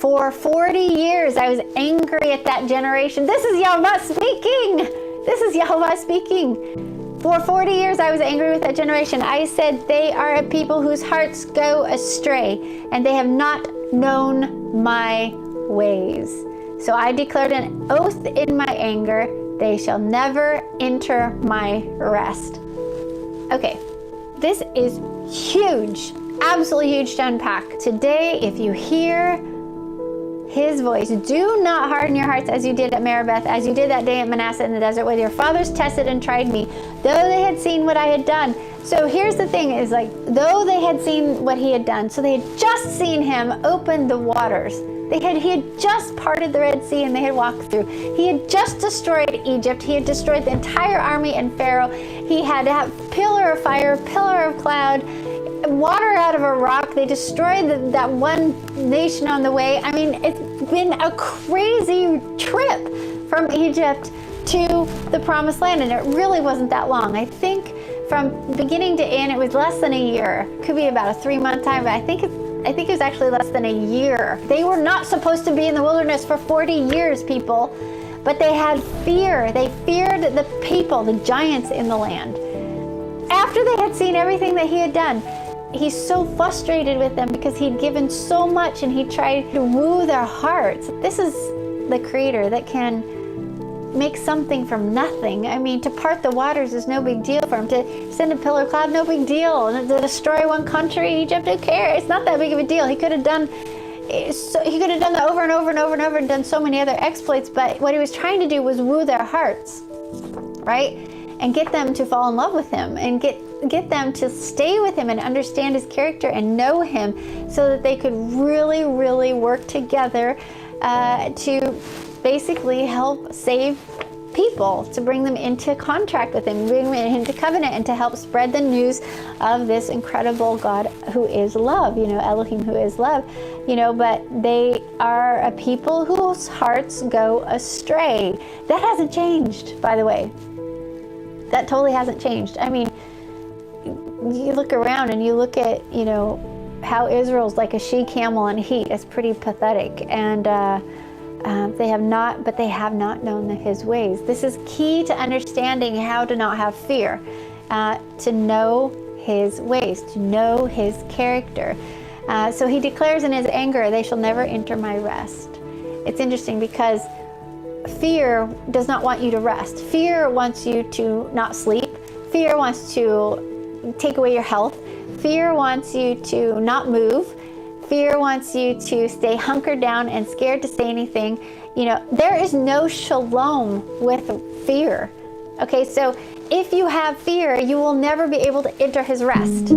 For 40 years, I was angry at that generation. This is Yahweh speaking. This is Yahweh speaking. For 40 years, I was angry with that generation. I said, they are a people whose hearts go astray, and they have not known my ways. So I declared an oath in my anger, they shall never enter my rest. Okay, this is huge, absolutely huge to unpack. Today, if you hear his voice, do not harden your hearts as you did at Meribah, as you did that day at Manasseh in the desert, where your fathers tested and tried me, though they had seen what I had done. So here's the thing, is like, though they had seen what he had done, so they had just seen him open the waters. He had just parted the Red Sea and they had walked through. He had just destroyed Egypt. He had destroyed the entire army and Pharaoh. He had to have pillar of fire, pillar of cloud, water out of a rock. They destroyed that one nation on the way. I mean, it's been a crazy trip from Egypt to the promised land, and it really wasn't that long. I think from beginning to end, it was less than a year. Could be about a 3-month time, but I think it was actually less than a year. They were not supposed to be in the wilderness for 40 years, people, but they had fear. They feared the people, the giants in the land. After they had seen everything that he had done, he's so frustrated with them because he'd given so much and he tried to woo their hearts. This is the Creator that can make something from nothing. I mean, to part the waters is no big deal for him. To send a pillar of cloud, no big deal. And to destroy one country, Egypt, who cares? It's not that big of a deal. He could have done that over and over and over and over and done so many other exploits, but what he was trying to do was woo their hearts, right? And get them to fall in love with him and get them to stay with him and understand his character and know him, so that they could really, really work together to basically help save people, to bring them into contract with him, bring them into covenant, and to help spread the news of this incredible God who is love, Elohim, who is love, but they are a people whose hearts go astray. That hasn't changed, by the way. That totally hasn't changed. I mean, you look around and you look at, how Israel's like a she-camel in heat. It's pretty pathetic. And they have not known his ways. This is key to understanding how to not have fear, to know his ways, to know his character. So he declares in his anger, they shall never enter my rest. It's interesting because fear does not want you to rest. Fear wants you to not sleep. Fear wants to take away your health. Fear wants you to not move. Fear wants you to stay hunkered down and scared to say anything. There is no shalom with fear. Okay, so if you have fear, you will never be able to enter his rest.